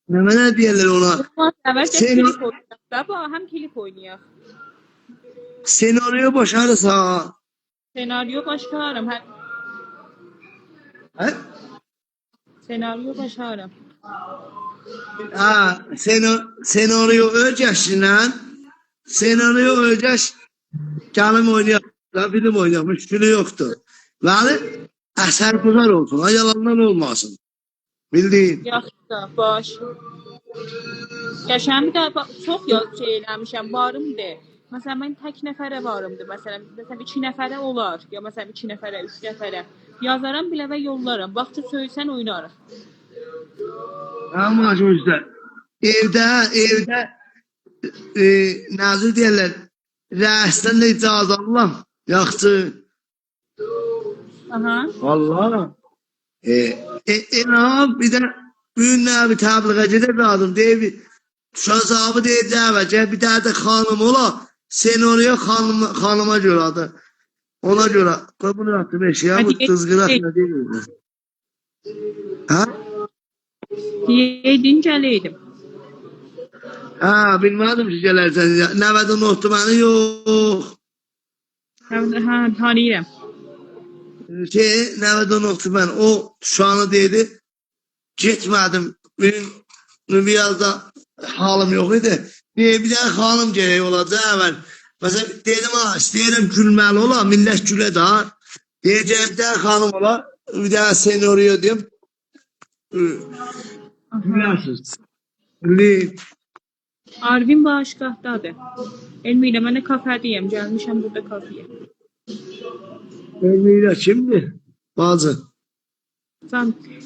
Ne diyorlar ona? Bundan əvvəl də Sen, klip oynayaq da, həm klip oynayaq. senaryo başarırsa. Senaryo başlarım, həm He? senaryo başlarım. Ha, senaryo ölçeşinden senaryo ölçeş canım oynuyor. Film oynamış, film yoktu. Yani eser güzel olsun, ha, yalandan olmasın. Bildiğin. Yaxşı da, baş. Qəşəng də çox şey eləmişəm, varımdır. Məsələn, mən tək nəfərə varımdır. Məsələn, 2 nəfərə olar. Ya məsələn 2 nəfərə, 3 nəfərə. Yazaram bilə və yollaram. Vaxtı söysən oynarıq. Ama işte evde nazır diyorlar. Reisten de icazı Allah. Yaktı. Aha. Vallahi. Ne bir de ünlü bir təbliğacı da bir adam deyir. Şah sahibi deyir dəvəcə bir tane de hanım ola. Senaryo hanıma göre adı. Ona göre. Bunu yaptım eşya bu Hadi tızgırat geç. ne değil. Ha? Yedin gələydim. Ha bilmedim ki gelersen. Nevada nohtumanı yok. Ha, tanıyıram. Nevada nohtuman o şu anı dedi. Gitmedim. Benim biraz da halım yok idi. Bir tane hanım gerek olacak hemen. Mesela dedim ha isteyelim gülmeli ola. Millet güle daha. Diyeceğim bir tane hanım ola. Bir tane senaryo diyeyim. Biliyorsunuz. Arvin bağışqahdadır. Elmi ilə mənə kafədəyəm. Gəlmişəm burada kafeyə. Elmiyle kimdi? Bazı.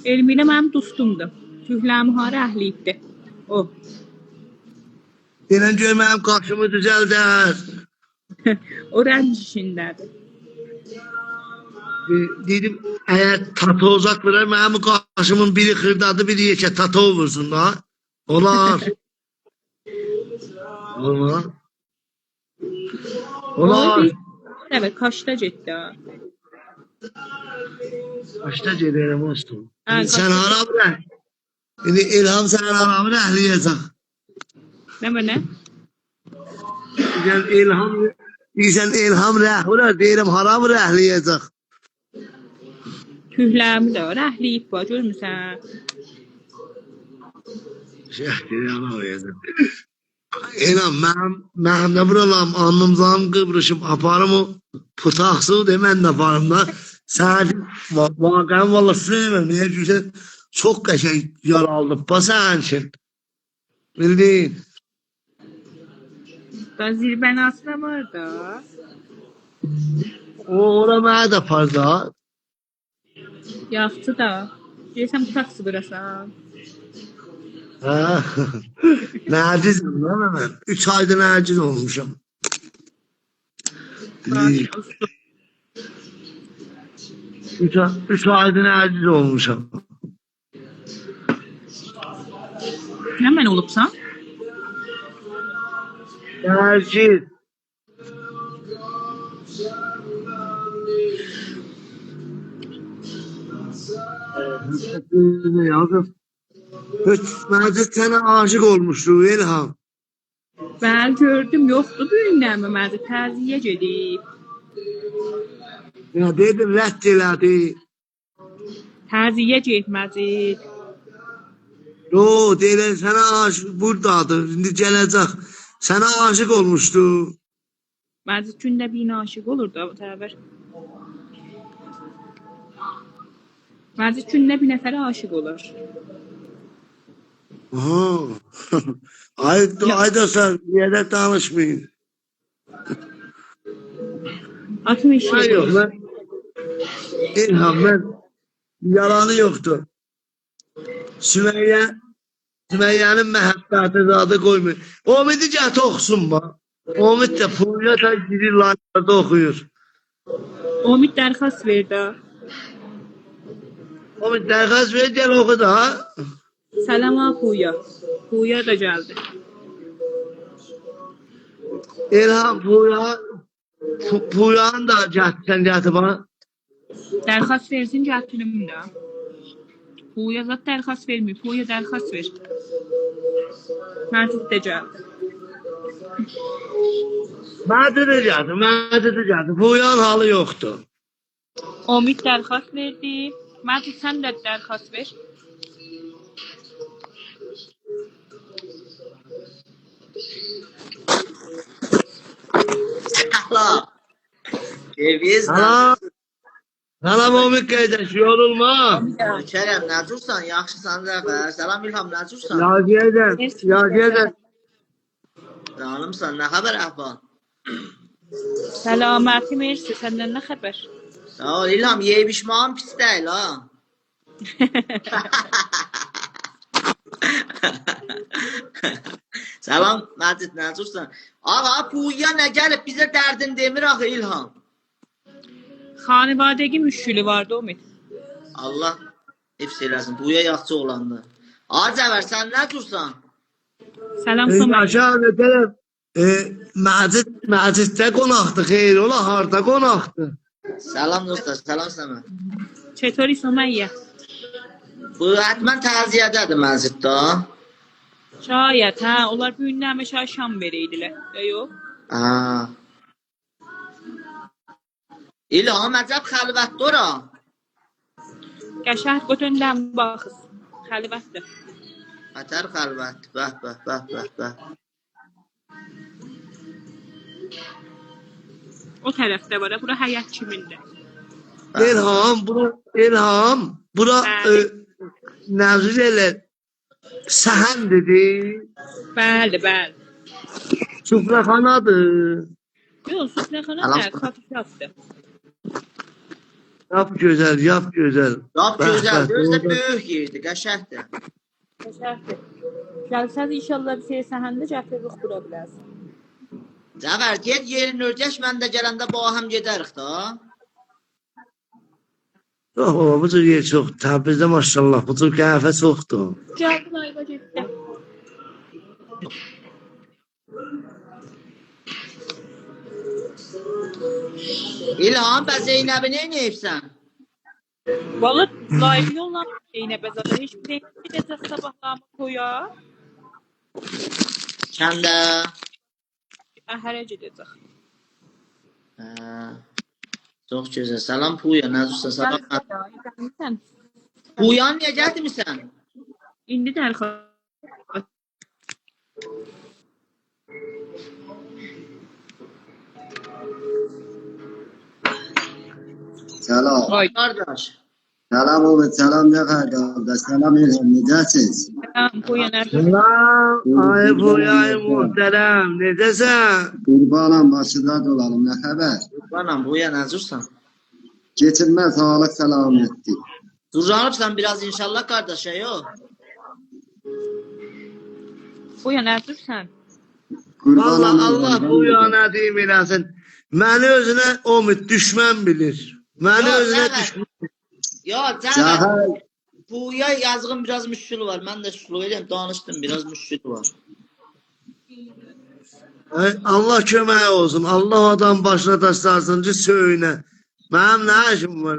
Elmi ilə mənim dostumdur. Tühləmi harı əhliyibdir. O. Denen görməyim karşımı düzelder. O rənc işindədir. Dedim eğer tato uzaklara benim karşımın biri hırdadı biri yeke tato vursun da. Olar. Olar. Olar. Evet, kaçta getdi? Kaçta gelirim olsun. Ha, Sen kaçta- haram ne? Şimdi İlham sen haram ne ehliyecek. Nə mənə? Sen İlham rəhvura deyirəm haram rəhliyəcək. Tühləmi də var, əhliyib var, görmüsən? Deyirəm rəhliyəcək. İlham mənim də buralam anımzam Kıbrısım aparım o putaqsı demən də aparım da. Sən vaqəm valla söyləməm. Niyə güzel çok qəşəng yar aldım. Basən için. Bildin. Da zirvənasına var da. Ora mənə də apar da. Yaxşı da. Deyəsən bu taksi bırasan. Ha. Nəcizim lan mən. 3 ayda nəciz olmuşam. Baş olsun. 3 ayda nəciz olmuşam. Nə mən olubsan? Nəciz. Yazım. Məncə sənə aşık olmuşdu İlham. Bəli, gördüm, yoxdur bu günləmə məndə təziyə gedib. Ya dedim rədd elədi. Təziyə getmədi. Yo deyirəm sənə aşık buradadır. İndi gələcək. Sənə aşık olmuşdu. Məndə gündə bir aşiq olur da bu tərəfə. Məndə gündə bir nəfərə aşiq olur. Aha. Ayda sen yerde tanışmayın. 60 Hayır yok şey. lan. İlham ben yalanı yoktu. Sümeyye'nin məhəbbəti adı koymuyor. O bir cəhət oxusun ba. O bir de Puyata girirlarda oxuyur. Umid dərxas verdi. O bir dərxəz ver gel oxu da. Səlama Puya. Puya da gəldi. İlham Puya'nın da cəhətdən cəhəti bana. Dərxas versin gətirim də. Puya zat dərxas vermir. Puya dərxas ver. Məcid də gəldi. Məcidi gəldi. Puyan halı yoxdur. Umid dərxas verdi. Məcid sən də dərxas ver. Allah. Ceviz Salam. nədir? Salam Umid qardaş, yorulma. Kerem necursan? Yaxşısan Zəfər. Salam İlham necursan? Yazıyadan. Canımsan, nə xəbər əhval? Səlaməti mersi. Səndən nə xəbər? Sağ ol İlham, yeyib içmağın pis deyil ha. Salam Məcid necursan? Ağa Puya nə gəlib bizə dərdin demir axı İlham. Xanivadəgi müşkülü vardı Umid. Allah hifz eləsin. Puya yaxşı olandı. Ağa Cəvər sən necursan? Səlam Somer. Aşağı nətərəm? Məciddə qonaqdı, xeyr ola, harda qonaqdı? Salam dostlar, salam sənə. چطوری سمیه؟ Bu həttəmən təziyyədədir Məcid-də. Şayət, hə, onlar bu gündən həmişə şam veriydilər. Ya yox? Ha. İlham əcəb xəlvətdir ora. Qəşəng götündən baxız. Xəlvətdir. Ətər xəlvət. Bəh. O tərəfdə var, bura həyət kimindir? İlham, bura nəzir elə səhən dedi, Bəli, bəli. süfrəxanadır. Yox, süfrəxana Salam. nə? Kafiyyatdır. Yap gözəl. Lap gözəl, Bəh, gözdə bəh. böyük yerdir, qəşəngdir. Qəşəngdir. Gəlsəz inşallah bir şey səhəndə gətirib qura bilərsən. Cəvər, get yerin örgəş, mən də gələndə bu həm gedərik da. Yox, baba, bu cür yer çox. Təbrizdə maşallah, bu cür qəhvə çoxdur. Gəldi ayva getdi. İlham, bə Zeynəbi neynəyibsən? Valla layıqlı olan Zeynəbə zaten heç bir şey edəcək sabahlarımı koya. Kəndə. Əhərə gedəcək. Çox gözəl. Salam Puya, necursan? Salam. Gəlsən. Puyan niyə gəldirmisən? İndi dərxas. Selam. Vay. Qardaş. Selam oğlum, selam Zafer kardeş. Selam İlham, necəsiniz? Səlam, Puya nədir? Salam, ay boyay muhterem, necəsən? Qurbanam, başında dolalım, nə xəbər? Qurbanam, Puya necursan? Geçinmez sağlık, selametlik. Durranıbsan biraz inşallah qardaş, yox? Puya nədirsən? Vallahi Allah bu yana deyim eləsin. Məni özünə Umid düşmən bilir. Məni Yox, özünə Cəvər. düşmən. Yox, Cəvər. Zafer, Puya yazığın biraz müşkülü var. Mən də şulu edirəm, danışdım, biraz müşkülü var. Allah kömək olsun. Allah adam başına daşlarsın ki, söynə. Mənim nə işim var?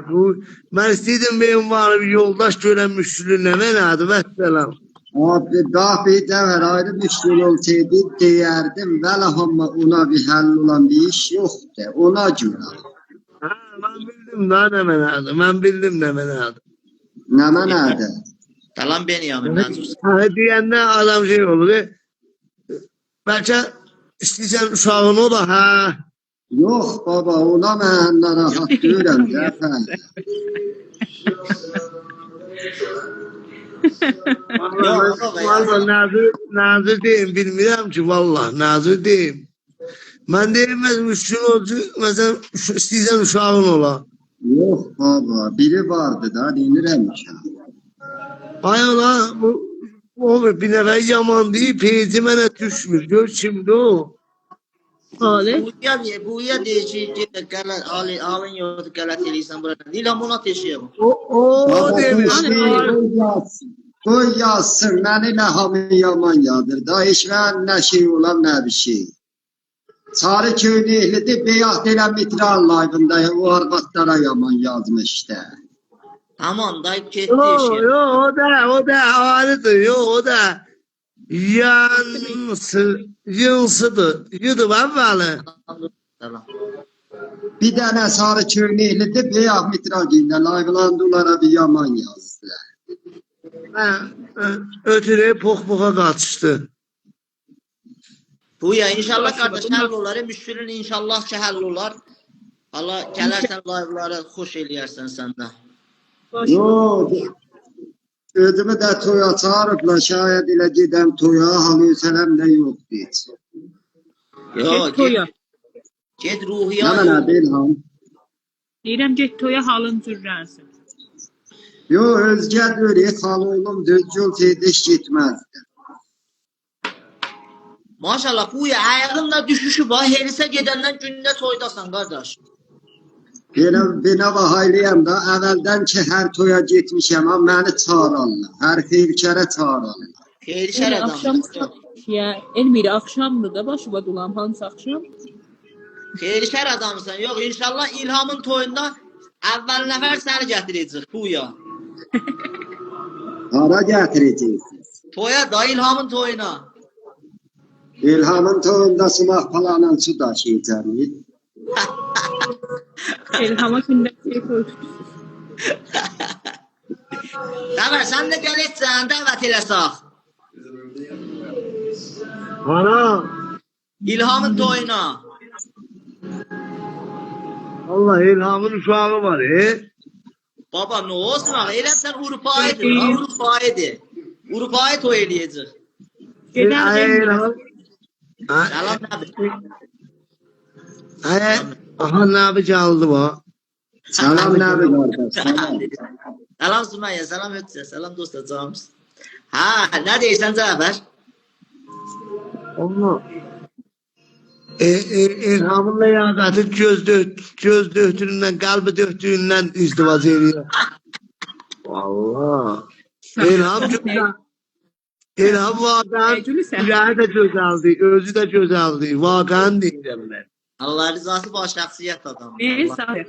Mən istəyirdim benim var bir yoldaş görən müşkülü nə nədir? Vəssalam. abi dahi Zafer ayrı bir şey olsaydı deyərdim. Vələ amma ona bir həll olan bir iş yoxdur. Ona görə. Mən bildim də nə mənadır. Mən bildim nə mənadır. Nə mənədir? Salam Benyamin, necursan? Deyəndə adam şey olur. Bəlkə istəyirsən uşağın o da, hə? Yox baba, ona mən narahat deyirəm Zafer. Vallahi nazır deyim, bilmirəm ki, vallahi nazır deyim. Mən deyim, müşkül olcu, məsələn, istəyirsən uşağın ola. Yox baba, biri vardı da, dinirəm ki. Ay ola, o bir nəfər yaman deyib, peyci mənə düşmür. Gör kimdir o? Ali. Puya deyir ki, get qələt, alın yoxdur, qələt eləyirsən buradan. Dilam ona teşiyəm. O demir. Qoy yazsın, məni nə hamı yaman yadır. Da heç mən nə şey olan, nə bir şey. Sarı köynəklidir, beyaz elə mitral layığında o arvadlara yaman yazmışdı. Aman dayı getdi Yo işe. yo o da ayrıdır. Yo o da yınsıdır. Yudum evveli. Tamam. Bir tane sarı köynekli de beyaz mitral giyindi. Layıqlandılara bir yaman yazdılar. Ötürü pokpoka kaçıştı. Bu ya inşallah Başla kardeş bakalım. həll olar. Müşkülün inşallah ki həll olar. Allah gələrsən live'lara xoş eləyərsən sən də. Yo, özümü de toya çağırıblar. Şayet ile gidem toya halüsenem de yok hiç. Yo, Get toya. get Ne ruhiya. bana Bilham? Deyirəm get toya halın cürrənsin. Yo, özgə dörü xalolum düzgün tediş gitmezdi. Maşallah bu ya ayağınla düşüşü var. Herisə gedəndən gündə toydasan qardaş. Bina bahaylıyam da evvelden ki her toya gitmişim ama beni çağırırlar. Her xeyrkərə çağırırlar. Xeyir şər Yəni axşam adamsın. ya Elmira axşamdır da başıma dolan hansı axşam? Xeyir şər adamsın. Yox inşallah İlhamın toyunda əvvəl nəfər səni gətirəcək bu ya. Hara gətirəcəksiniz? Toya da İlhamın toyuna. İlhamın toyunda sumaq palanın su daşıyacağım. Elhama gündə şey toy tutursuz. Dəvər sən də gələcəksən, dəvət eləsək. Ana. İlhamın toyuna. Allah İlham'ın uşağı var. Baba nə olsun ağa? Eləm sən Urupayıdır. Urupayıdır. Urupayı toy eləyəcək. Gedər İlham. Salam nəbi. Aha ne yapacağız bu? Salam nəbi qardaş. Salam. Salam Sümeyye, salam Ötsə, salam dostacağımız. Ha, nə deyirsən Cəfər? Allah. İlham'ın ləyaqəti göz döhtüğünden, kalbi döhtüğünden izdivac ediyor. Allah. İlham güzel. İlham vakan yüreği de güzeldi, özü de güzeldi. Vakan diyeceğim ben. Allah rızası baş şəxsiyyət adamı. Mersi abi.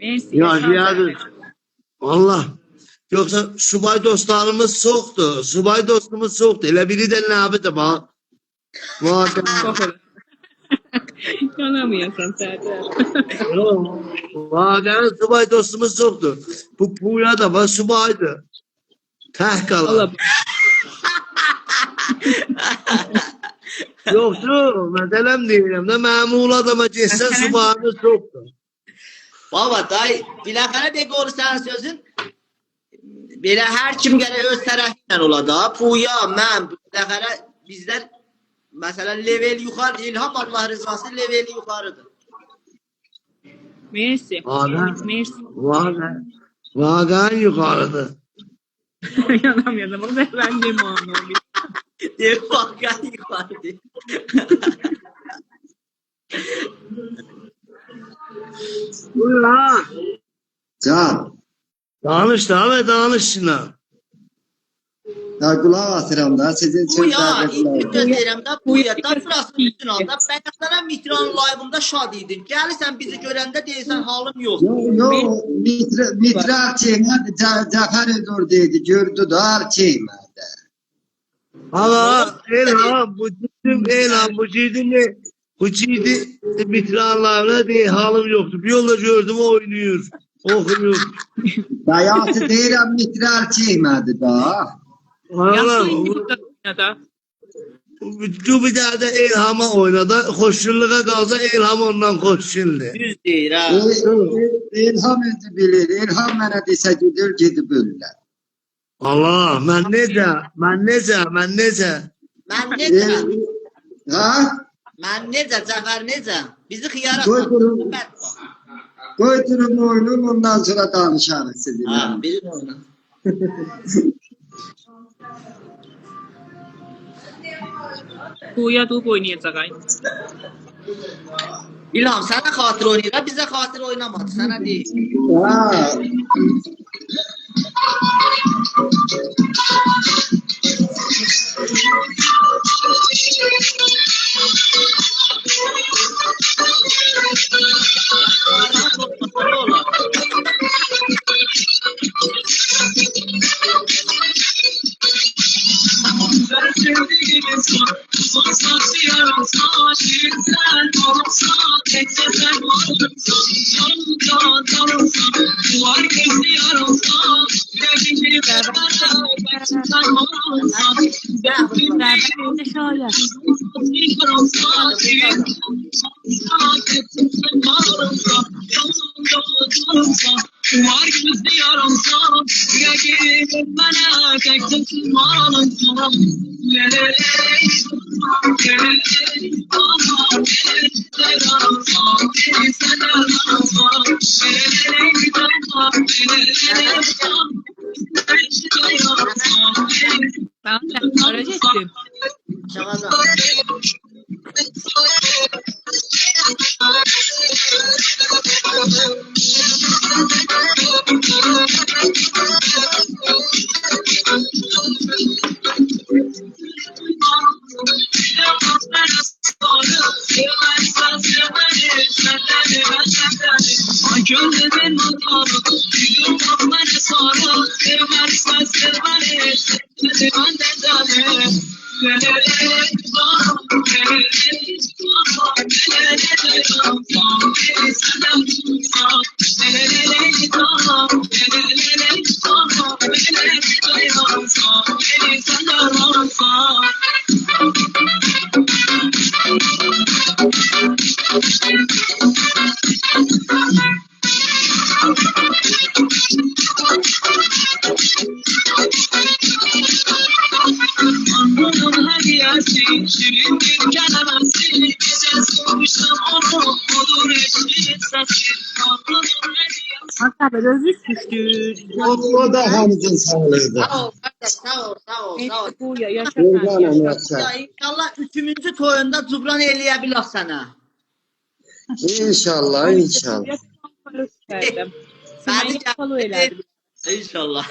Mersi. Yaşayadır. Allah. Yoksa subay dostlarımız soğuktu. Subay dostumuz soğuktu. Elə biri de ne yaptı bak. Vakan. Yanamıyorsan Serdar. Vakan subay dostumuz soğuktu. Bu Puya da var subaydı. Tehkala. Allah Yoktu. Meselem değilim de memul adama geçsen subayımız soğuktu. Baba day, bilakare de doğru sen sözün. Belə hər kim gələ öz tərəfindən ola da. Puya, mən, bilakare bizlər məsələn level yuxarı, İlham Allah rızası level yuxarıdır. Mersi. Vakan. Mersi. Vakan yukarıdı. Yanamıyorum. Bak ben de muamma oluyor. Deyir, vakan yuxarıdır. Buyur ha. Can. Danış şuna. Ya kulak asıram da sizin Bu ya, sözlerinize kulak ilk asıram. gözləyirəm də bu ya, da burası bütün anda. Bəyənlərə Mitran live'ında şad idin. Gəlirsən bizi görəndə deyirsən halım yox. Yo, mitrar çeymedi, Cafer Ödur dedi, gördü da her çeymedi. Hala İlham bu ciddi bu ciddi bitiranlarına diye halim yoktu. Bir yolda gördüm oynuyor. Okuyor. Dayası deyirəm mitrar çeymedi da. Hala Yaxşı burada da. bu bir daha da İlham'a oynadı. Koşulluğa kalsa İlham ondan koşuldu. Düz deyir ha. İlham özü bilir, İlham mənə desə gedir, gedib ölürlər. Allah ben nece? Mən necə? Ha? Mən necə? Cəfər necə? Bizi xiyara Qoy saldı. durun. Qoy durun oyunun, ondan sonra danışarıq sizinlə. Ha, birin oyna. Kuya top oynayacaq ay. İlham sənə xatir oynayır, bizə xatir oynamadı, sənə deyil. Ha. Ne olur? Ne şayet. Var gözlü yaramsa, gönlüm bana tek tutmalım sana. Ben sen aracı ettim. Şakadan. Gönlümün motoru, yürüm bana sonra, vermezsen sevmeni, ben de döne. Anlamın hediyesi, şirin bir kelimesi, gece sormuşum onu, olur eşit sesi. Anlamın hediyesi. Hatta böyle özür düştü. O da hamdın sağlığıdır. Sağ ol kardeş, sağ ol, sağ ol, sağ ol. Bu ya yaşa Kurbanım sen. yaşa. Ya inşallah üçüncü toyunda cubran eləyə sana. İnşallah, inşallah. Ben Beni follow elədim. İnşallah.